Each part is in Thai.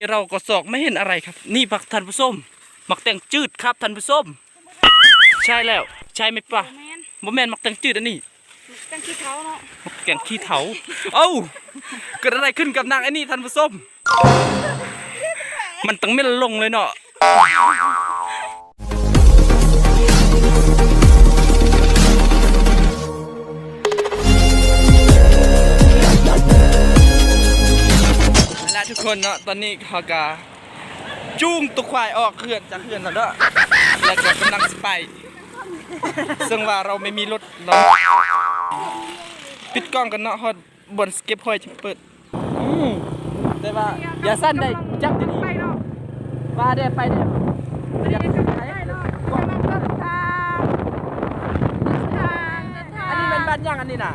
เราก็สอกไม่เห็นอะไรครับนี่ผักท่านผู้ชมมักแตงจืดครับท่านผู้ชมใช่แล้วใช่ไหมป่ะบ่แม่นมักแตงจืดอันนี้แตงขี้เท้าเนาะมักแตงขี้เถาเอ้าเกิดอะไรขึ้นกับนางไอ้นี่ท่านผู้ชมมันตั้งไม่ลงเลยเนาะและทุกคนเนาะตอนนี้เขาก็จูงตุกควายออกเขื่อนจากเขื่อนแล้วเนาะแล้วก็กำลังไปซึ่งว่าเราไม่มีรถเนาะปิดกล้องกันเนาะฮอดบนสเก็ปหอยจะเปิดแต่ว่าอย่าสั้นได้จับจะดีว่าได้ไปได้อันนี้เป็นบ้านย่างอันนี้น่ะ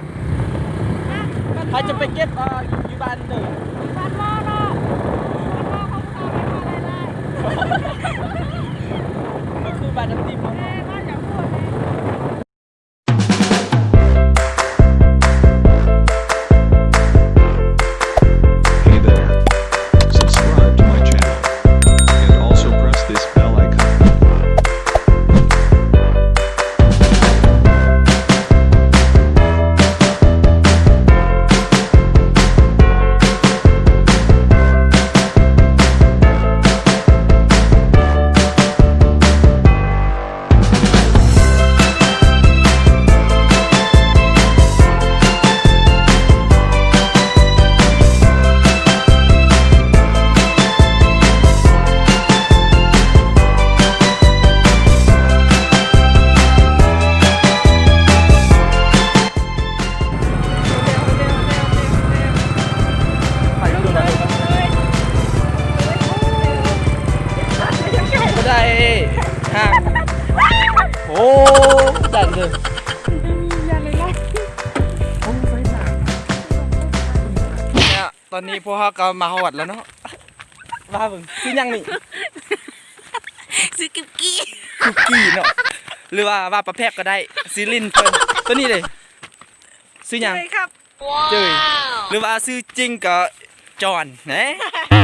ใครจะไปเก็บอยู่บ้านเด้อบ้านหม้อเนาะบ้านหม้อเขาเอาไปทำอะไรได้ก็คือบ้านน้ำจิ้มเขาเนาะบ้านอย่างพวกนี้Hey there. Subscribe to my channel. And also press this bell icon.ได้ห่างโอ้ดันเลยเนี่ยตอนนี้พวกเขาก็มาหอดแล้วเนาะว่าเบิ่งซื้อยังนี่ซื้อกิ๊บกี้คุกกี้เนาะหรือว่าประเภทก็ได้ซื้อลิ้นเพิ่นตัวนี้เลยซื้อยังครับเจยหรือว่าซื้อจริงก็จอนนะ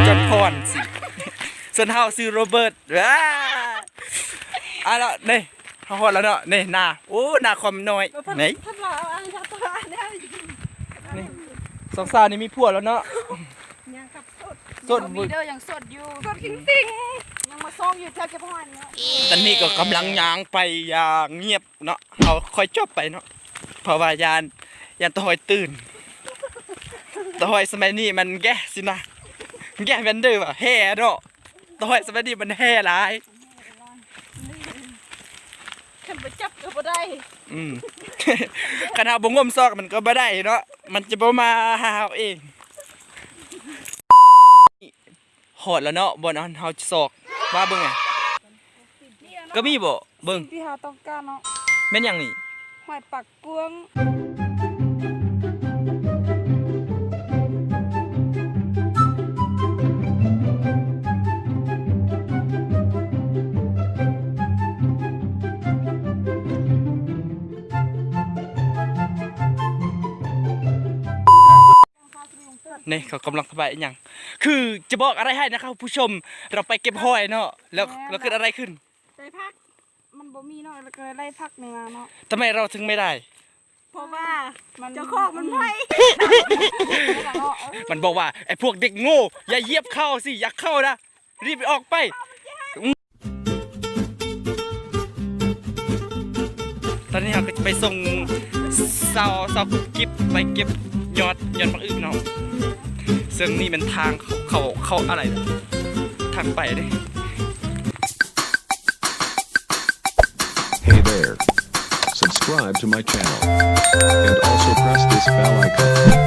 จอนพรสิส่วนเฮาซื้อโรเบิร์ตแล้วนี่เฮาฮอดแล้วเนาะนี่นาโอ้นาคอมน้อยนี่ท่านว่าเอาอันทัตาเนี่ยนี่สองสาวนี่มีผัวแล้วเนาะยังกับสดมีเด้อยังสดอยู่สดจริงๆยังมาซ่อมอยู่แทบจะพอนเนาะตอนนี้ก็กำลังย่างไปอย่างเงียบเนาะเฮาค่อยจบไปเนาะเพราะว่ายานตะหอยตื่นตะหอยสมัยนี้มันแก่สินะแก่แวนเดอร์ว่ะแห่เนาะตะหอยสมัยนี้มันแห่หลายขึ้นไปจับก็บ่ได้ขนาดบ่งมซอกมันก็บ่ได้เนาะมันจะบ่มาหาเฮาเองหอดแล้วเนาะบ่นเฮาซอกว่าเบิ่งไงก็มีบ่เบิ่งที่เฮาต้องการเนาะแม่นหยังนี่หอยปักกวงนี่เขากำลังสบายอย่างคือจะบอกอะไรให้นะครับผู้ชมเราไปเก็บหอยเนาะแล้วเกิดอะไรขึ้นได้พักมันบ่มีเนาะแล้วก็ได้พักนี่มาเนาะทำไมเราถึงไม่ได้เพราะว่าเจ้าของมันไม่มันบอกว่าไอ้พวกเด็กโง่อย่าเหยียบเข้าสิอย่าเข้านะรีบออกไปตอนนี้เราก็จะไปส่งสาวกุ๊บกิ๊บไปเก็บยอดมะอึกเนาะซึ่งนี่เป็นทางเขาอะไรทางไปดิ Hey there. Subscribe to my channel. And also press this bell icon.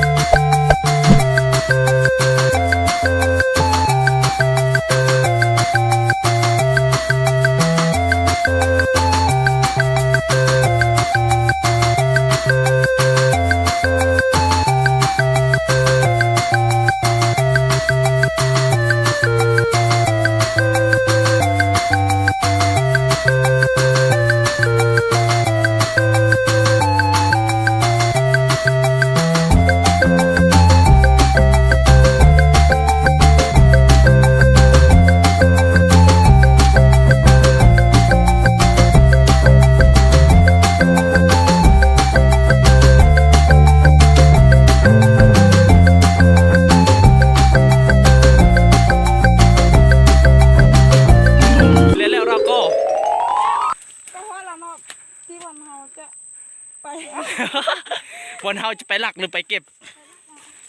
วันเฮาจะไปหลักหรือไปเก็บ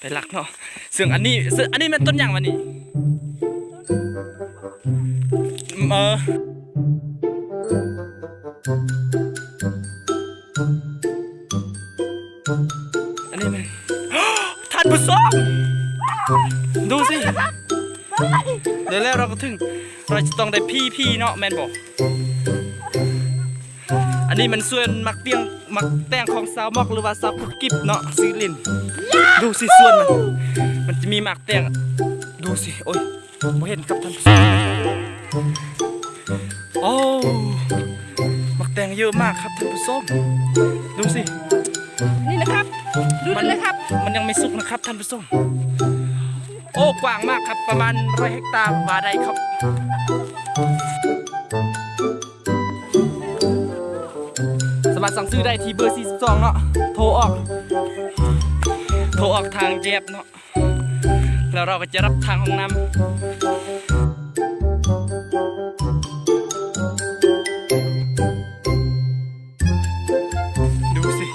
ไปหลักเนาะซึ่งอันนี้มันต้นอย่างวะนี่อันนี้มัน ท่านผู้ชมดูสิเดี๋ยวแล้วเราก็ถึงเราจะต้องได้พี่เนาะแมนบอกอันนี้มันส่วนมักเตียงมักแต่งของสาวมอกหรือว่าสาวกุ๊กกิ๊บเนาะซีลินดูสิส่วนมันจะมีมักแต่งดูสิโอ้ยไม่เห็นครับท่านผู้ชมโอ้มักแต่งเยอะมากครับท่านผู้ชมดูสิ นี่นะครับดูได้เลยครับมันยังไม่สุกนะครับท่านผู้ชมโอ้กว้างมากครับประมาณ100 เฮกตาร์ว่าได้ครับสามารถสั่งซื้อได้ที่เบอร์42เนาะโทรออกทางเจ็บเนาะแล้วเราก็จะรับทางห้องน้ำดูสิ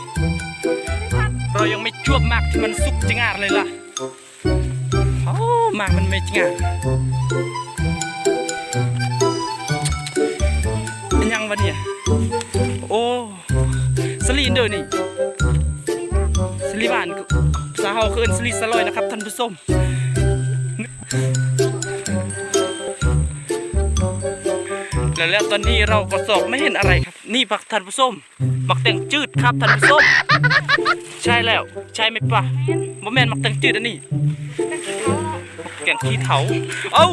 เรายังไม่ชวบมากที่มันสุกจริงอ่ะเลยล่ะโอ้มากมันไม่จริงอ่ะเป็นยังวะเนี่ยโอ้สลีนเด้อนี่สลีบานสาวเคินสลีสลอยนะครับท่านผู้ชมแล้วตอนนี้เราก็สอบไม่เห็นอะไรครับนี่ผักท่านผู้ชมมักแตงจืดครับท่านผู้ชมใช่แล้วใช่ไหมปะบ่แม่นมักแตงจืดอันนี้แกงขี้เถาเอ้า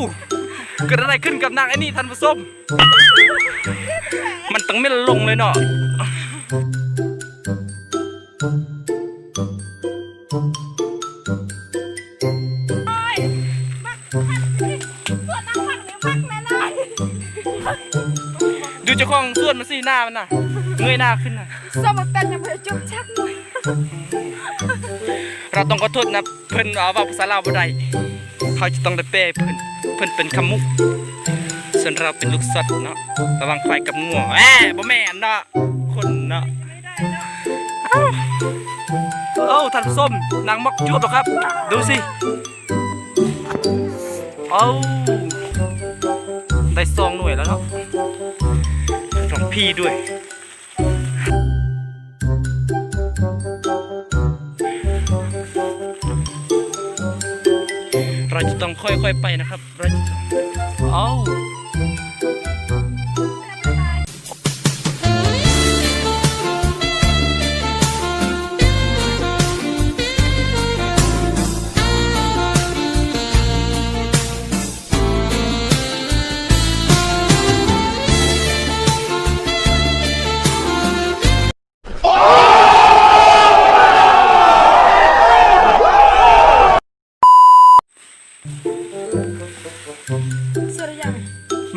เกิดอะไรขึ้นกับนางไอ้นี่ท่านผู้ชมมันต้องไม่ลงเลยเนาะดูเจ้าของส่วนมันสิหน้ามันน่ะเงยหน้าขึ้นน่ะสมเป็นยังไม่จุบชักหน่อยเราต้องขอโทษนะเพิ่นว่าภาษาลาวบ่ได้เขาจะต้องได้แปลเพิ่นเป็นคำมุกส่วนเราเป็นลูกสัตว์เนาะระวังควายกับงัวบ่แม่นเนาะคนเนาะเอ้าท่านผู้ชมนางมักจุบหรอครับดูสิเอ้าได้2 หน่วยแล้วเนาะของพี่ด้วยเราจะต้องค่อยๆไปนะครับเราจะเอา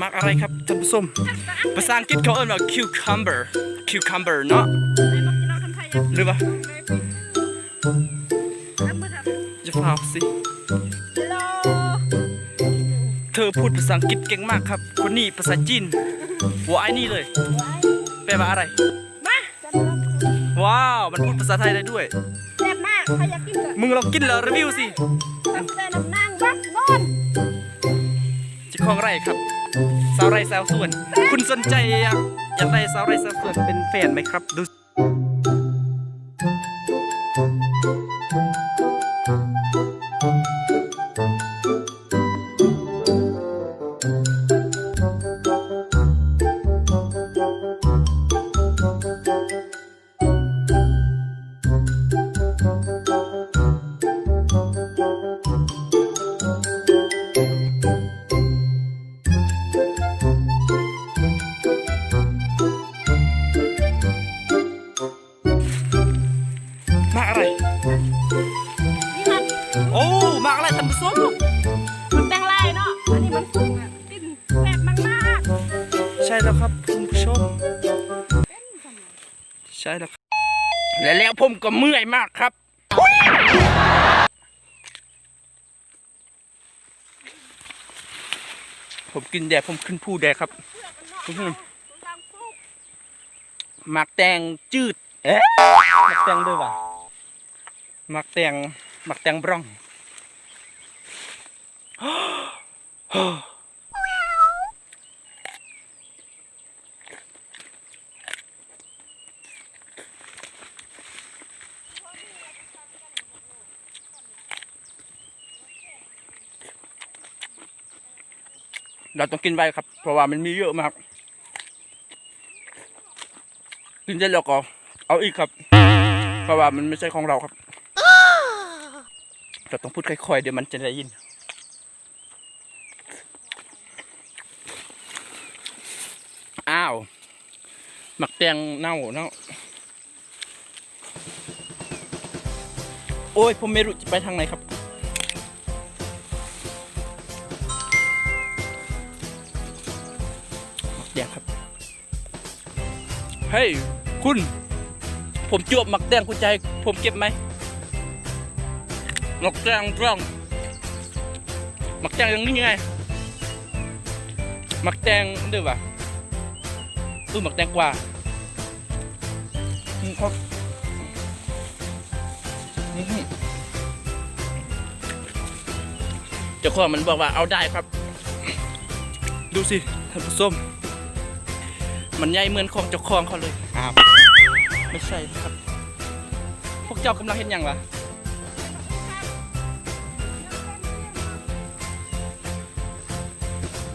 มักอะไรครับท่านผู้ชมภาษาอังกฤษเขาเอ่ยว่า cucumber เนาะหรือเปล่าจะฟังสิเธอพูดภาษาอังกฤษเก่งมากครับคนนี้ภาษาจีนหัวไอ้นี่เลยแปลว่าอะไรว้าวมันพูดภาษาไทยได้ด้วยแซ่บมากใครอยากกินเลยมึงลองกินแล้วรีวิวสิแต่น้ำนางบักนอนเจ้าของไร่ครับสาวไร่สาวสวนคุณสนใจอยากได้สาวไร่สาวสวนเป็นแฟนไหมครับดูโอ้มากอะไรท่านผู้ชมมันแตงลายเนาะอันนี้มันสุกอ่ะกินแซ่บมากใช่แล้วครับคุณผู้ชมใช่แล้วครับแล้วผมก็เมื่อยมากครับผมกินแดดผมขึ้นผู้แดดครับหมักแตงจืดหมักแตงด้วยว่ะ หมักแตงบรอง เราต้องกินไวครับ เพราะว่ามันมีเยอะมาก กินได้แล้วก็เอาอีกครับ เพราะว่ามันไม่ใช่ของเราครับ เราต้องพูดค่อยๆเดี๋ยวมันจะได้ยิน อ้าว หมักแตงเน่าเนาะโอ้ยผมไม่รู้จะไปทางไหนครับ หมักแตงครับ เฮ้ย คุณ ผมจวบหมักแตงคุณใจผมเก็บไหมหมักแตงร่องหมักแตงอย่างนี้ไงหมักแตงเด้อวะหมักแตงกว่าครับเจ้าของมันบอกว่าเอาได้ครับ ดูสิท่านผู้ชมมันใหญ่เหมือนของเจ้าของเขาเลยอ้าวไม่ใช่ครับ พวกเจ้ากำลังเห็นยังวะ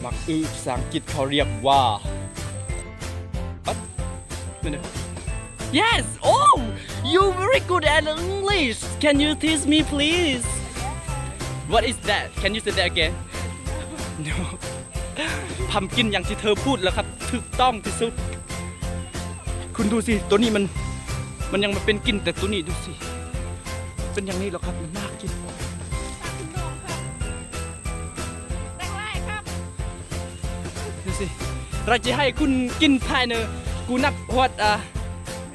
มักภาษาอังกฤษเขาเรียกว่า Yes oh you very good at English can you teach me please What is that can you say that again No ทำกินอย่างที่เธอพูดแล้วครับถูกต้องที่สุดคุณดูสิตัวนี้มันยังมาเป็นกินแต่ตัวนี้ดูสิเป็นอย่างนี้หรอครับมันน่ากิน ดูสิเราจะให้คุณกินภายในกูนับฮอด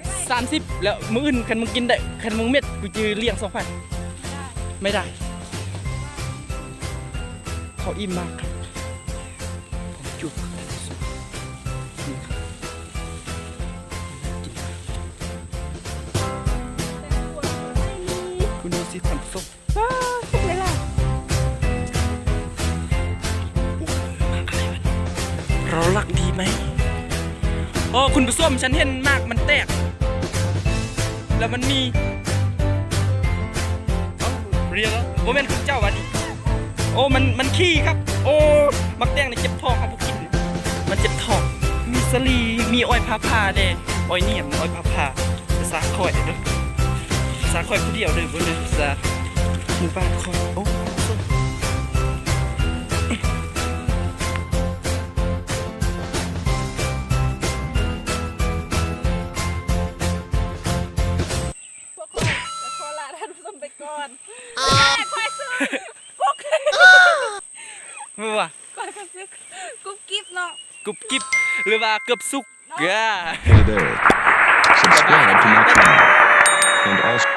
30แล้วมื้ออื่นคันมึงกินได้คันมึงเม็ดกูจะเลี้ยง2,000ไม่ได้เขาอิ่มมากครับผมจุกนี่ครับคุณดูสิทำส้ม ทุกเลยล่ะ เราลักดีไหมโอ้คุณผู้ชมฉันเห็นมากมันแตกแล้วมันมีเรียกแล้วโมเมนต์คุณเจ้าวันนี้โอ้มันขี้ครับโอ้มักแตงในเจ็บท้องครับพวกกินมันเจ็บท้องมีสลีมีอ้อยพาพาเด้อ้อยเนียมอ้อยพาพาภาษาคอยเด้อภาษาคอยผู้เดียวเด้อบนเลยภาษาหมู่บ้านคอยโอ้พวกคนจะขอลาท่านผู้ชมไปก่อนแต่ควายซื้อพวก ไม่ว่า ควายก็ซื้อกุ๊บกิ๊บเนาะ กรุบกิ๊บหรือว่าเกือบสุก Hey there. Subscribe to my channel. And also